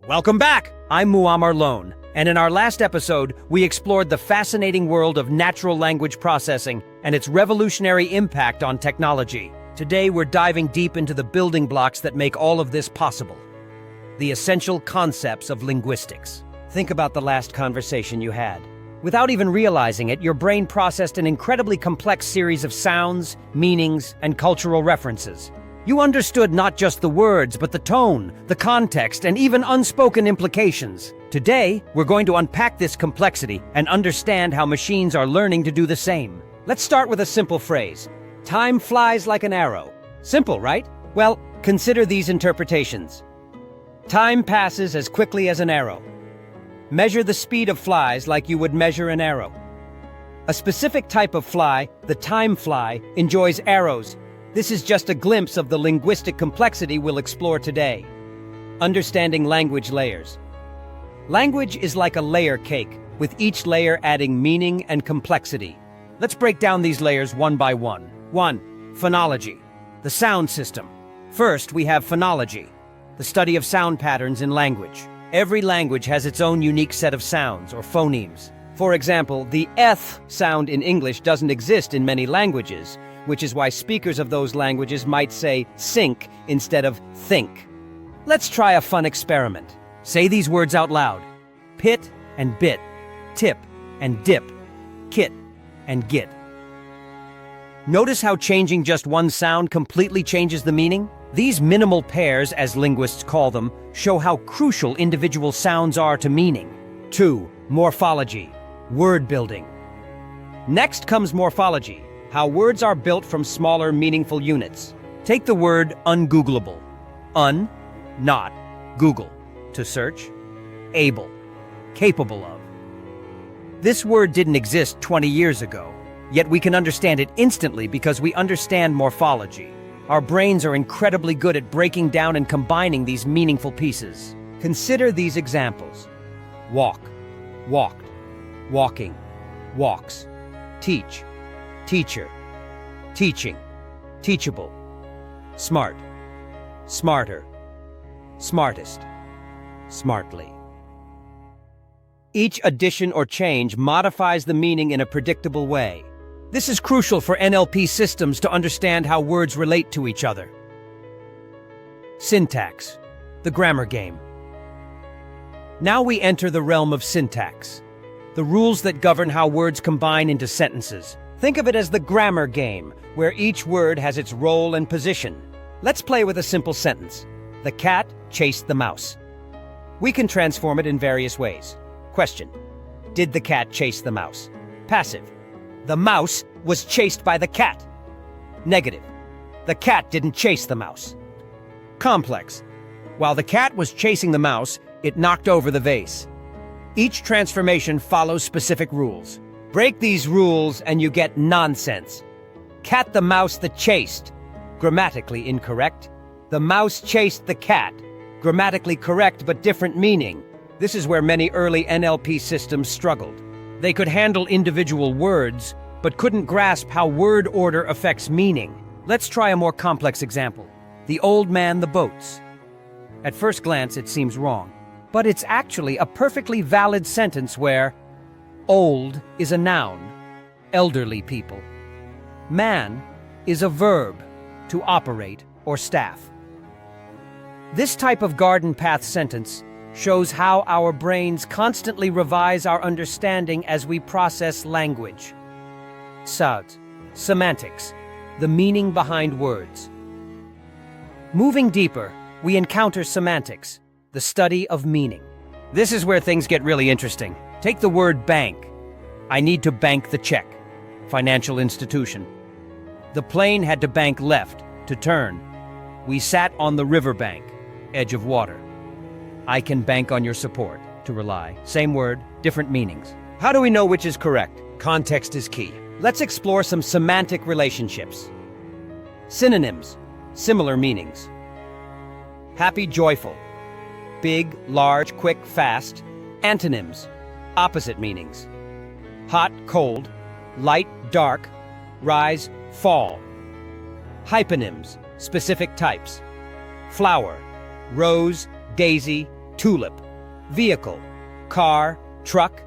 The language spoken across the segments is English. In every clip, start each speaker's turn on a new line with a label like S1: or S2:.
S1: Welcome back! I'm Muammar Lone, and in our last episode, we explored the fascinating world of natural language processing and its revolutionary impact on technology. Today, we're diving deep into the building blocks that make all of this possible. The essential concepts of linguistics. Think about the last conversation you had. Without even realizing it, your brain processed an incredibly complex series of sounds, meanings, and cultural references. You understood not just the words, but the tone, the context, and even unspoken implications. Today, we're going to unpack this complexity and understand how machines are learning to do the same. Let's start with a simple phrase. Time flies like an arrow. Simple, right? Well, consider these interpretations. Time passes as quickly as an arrow. Measure the speed of flies like you would measure an arrow. A specific type of fly, the time fly, enjoys arrows. This is just a glimpse of the linguistic complexity we'll explore today. Understanding language layers. Language is like a layer cake, with each layer adding meaning and complexity. Let's break down these layers one by one. 1. Phonology, the sound system. First, we have phonology, the study of sound patterns in language. Every language has its own unique set of sounds, or phonemes. For example, the th sound in English doesn't exist in many languages, which is why speakers of those languages might say sink instead of think. Let's try a fun experiment. Say these words out loud. Pit and bit, tip and dip, kit and git. Notice how changing just one sound completely changes the meaning? These minimal pairs, as linguists call them, show how crucial individual sounds are to meaning. 2. Morphology, word building. Next comes morphology, how words are built from smaller, meaningful units. Take the word ungoogleable. Un, not, Google, to search, able, capable of. This word didn't exist 20 years ago, yet we can understand it instantly because we understand morphology. Our brains are incredibly good at breaking down and combining these meaningful pieces. Consider these examples. Walk, walked, walking, walks. Teach, teacher, teaching, teachable. Smart, smarter, smartest, smartly. Each addition or change modifies the meaning in a predictable way. This is crucial for NLP systems to understand how words relate to each other. Syntax, the grammar game. Now we enter the realm of syntax, the rules that govern how words combine into sentences. Think of it as the grammar game, where each word has its role and position. Let's play with a simple sentence. The cat chased the mouse. We can transform it in various ways. Question. Did the cat chase the mouse? Passive. The mouse was chased by the cat. Negative. The cat didn't chase the mouse. Complex. While the cat was chasing the mouse, it knocked over the vase. Each transformation follows specific rules. Break these rules and you get nonsense. Cat the mouse that chased. Grammatically incorrect. The mouse chased the cat. Grammatically correct but different meaning. This is where many early NLP systems struggled. They could handle individual words, but couldn't grasp how word order affects meaning. Let's try a more complex example. The old man, the boats. At first glance, it seems wrong, but it's actually a perfectly valid sentence where old is a noun, elderly people. Man is a verb, to operate or staff. This type of garden path sentence shows how our brains constantly revise our understanding as we process language. Sounds, semantics, the meaning behind words. Moving deeper, we encounter semantics, the study of meaning. This is where things get really interesting. Take the word bank. I need to bank the check. Financial institution. The plane had to bank left, to turn. We sat on the riverbank, edge of water. I can bank on your support, to rely. Same word, different meanings. How do we know which is correct? Context is key. Let's explore some semantic relationships. Synonyms, similar meanings. Happy, joyful. Big, large, quick, fast. Antonyms, opposite meanings. Hot, cold. Light, dark. Rise, fall. Hyponyms, specific types. Flower, rose, daisy, tulip, vehicle, car, truck,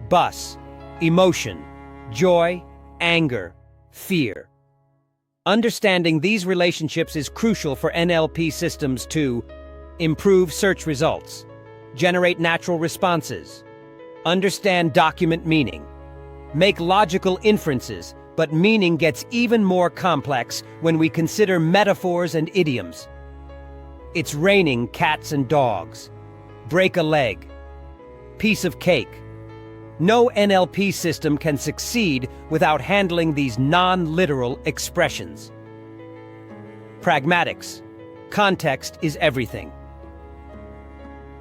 S1: bus, emotion, joy, anger, fear. Understanding these relationships is crucial for NLP systems to improve search results, generate natural responses, understand document meaning, make logical inferences, but meaning gets even more complex when we consider metaphors and idioms. It's raining cats and dogs. Break a leg. Piece of cake. No NLP system can succeed without handling these non-literal expressions. Pragmatics. Context is everything.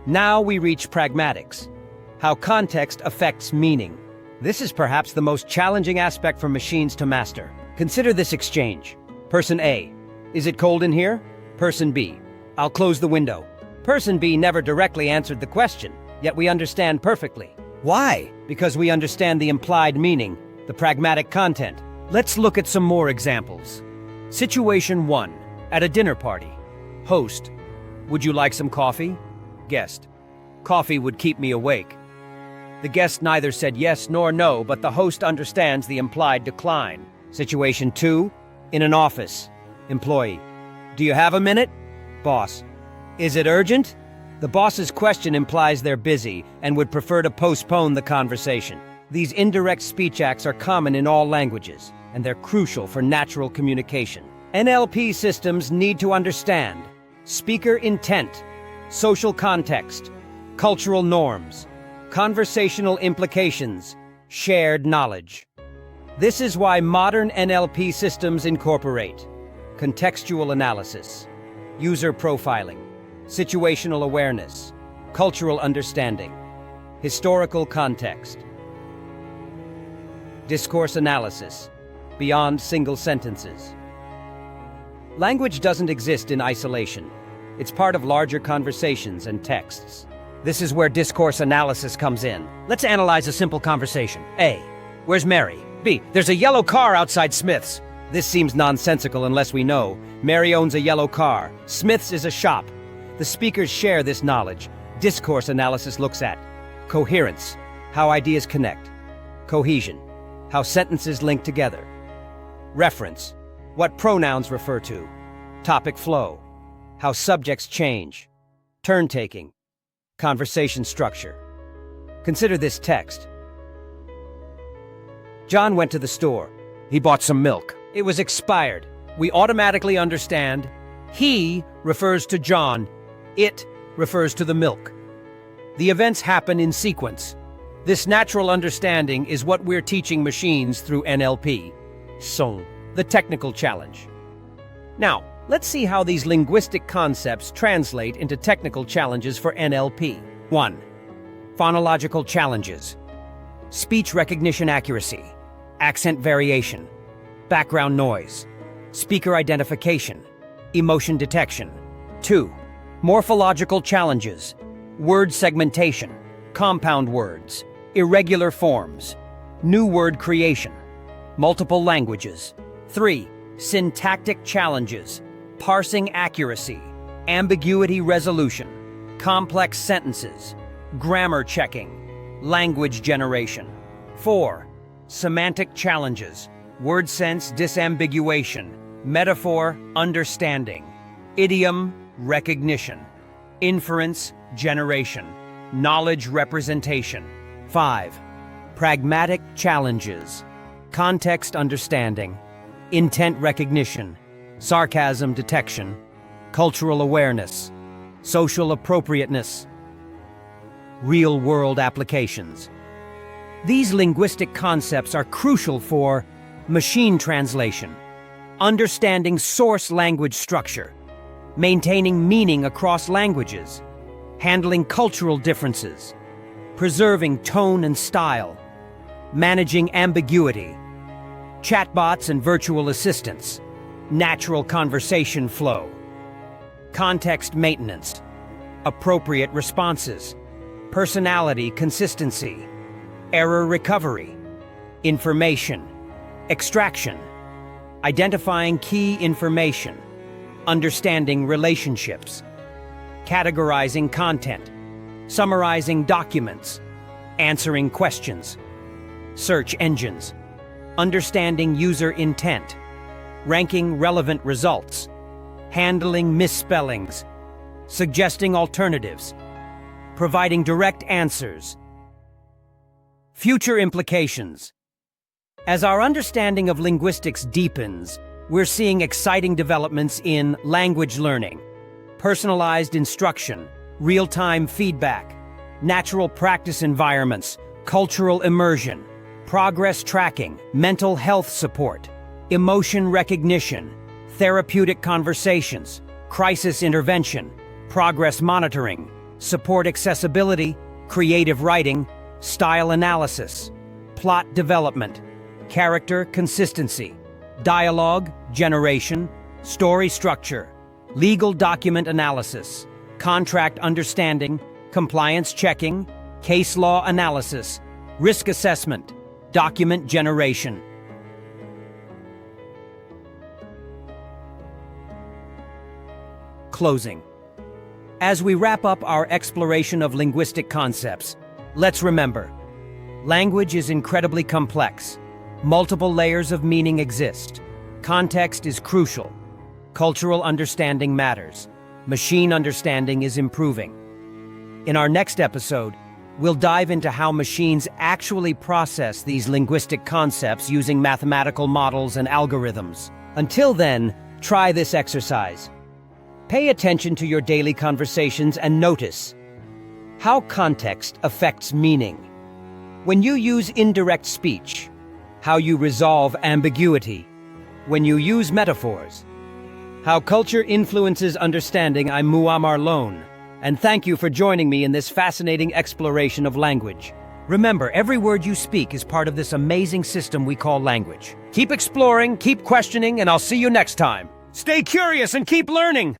S1: Now we reach pragmatics, how context affects meaning. This is perhaps the most challenging aspect for machines to master. Consider this exchange. Person A, is it cold in here? Person B, I'll close the window. Person B never directly answered the question, yet we understand perfectly. Why? Because we understand the implied meaning, the pragmatic content. Let's look at some more examples. Situation 1, at a dinner party. Host, would you like some coffee? Guest, coffee would keep me awake. The guest neither said yes nor no, but the host understands the implied decline. Situation 2, in an office. Employee, do you have a minute? Boss, is it urgent? The boss's question implies they're busy and would prefer to postpone the conversation. These indirect speech acts are common in all languages, and they're crucial for natural communication. NLP systems need to understand speaker intent, social context, cultural norms, conversational implications, shared knowledge. This is why modern NLP systems incorporate contextual analysis, user profiling, situational awareness, cultural understanding, historical context, discourse analysis, beyond single sentences. Language doesn't exist in isolation. It's part of larger conversations and texts. This is where discourse analysis comes in. Let's analyze a simple conversation. A, where's Mary? B, there's a yellow car outside Smith's. This seems nonsensical unless we know. Mary owns a yellow car. Smith's is a shop. The speakers share this knowledge. Discourse analysis looks at coherence, how ideas connect. Cohesion, how sentences link together. Reference, what pronouns refer to. Topic flow, how subjects change. Turn-taking, conversation structure. Consider this text. John went to the store. He bought some milk. It was expired. We automatically understand he refers to John. It refers to the milk. The events happen in sequence. This natural understanding is what we're teaching machines through NLP. So, the technical challenge. Now, let's see how these linguistic concepts translate into technical challenges for NLP. 1. Phonological challenges. Speech recognition accuracy. Accent variation. Background noise. Speaker identification. Emotion detection. 2. Morphological challenges. Word segmentation. Compound words. Irregular forms. New word creation. Multiple languages. 3. Syntactic challenges. Parsing accuracy. Ambiguity resolution. Complex sentences. Grammar checking. Language generation. 4. Semantic challenges. Word sense disambiguation. Metaphor understanding. Idiom recognition. Inference generation. Knowledge representation. 5. Pragmatic challenges. Context understanding. Intent recognition. Sarcasm detection. Cultural awareness. Social appropriateness. Real-world applications. These linguistic concepts are crucial for machine translation, understanding source language structure, maintaining meaning across languages, handling cultural differences, preserving tone and style, managing ambiguity, chatbots and virtual assistants, natural conversation flow, context maintenance, appropriate responses, personality consistency, error recovery, information, extraction, identifying key information, understanding relationships, categorizing content, summarizing documents, answering questions, search engines, understanding user intent, ranking relevant results, handling misspellings, suggesting alternatives, providing direct answers. Future implications. As our understanding of linguistics deepens, we're seeing exciting developments in language learning, personalized instruction, real-time feedback, natural practice environments, cultural immersion, progress tracking, mental health support, emotion recognition, therapeutic conversations, crisis intervention, progress monitoring, support accessibility, creative writing, style analysis, plot development, character consistency, dialogue generation, story structure, legal document analysis, contract understanding, compliance checking, case law analysis, risk assessment, document generation. Closing. As we wrap up our exploration of linguistic concepts, let's remember, language is incredibly complex. Multiple layers of meaning exist. Context is crucial. Cultural understanding matters. Machine understanding is improving. In our next episode, we'll dive into how machines actually process these linguistic concepts using mathematical models and algorithms. Until then, try this exercise. Pay attention to your daily conversations and notice how context affects meaning. When you use indirect speech, how you resolve ambiguity. When you use metaphors, how culture influences understanding. I'm Muammar Lone, and thank you for joining me in this fascinating exploration of language. Remember, every word you speak is part of this amazing system we call language. Keep exploring, keep questioning, and I'll see you next time. Stay curious and keep learning!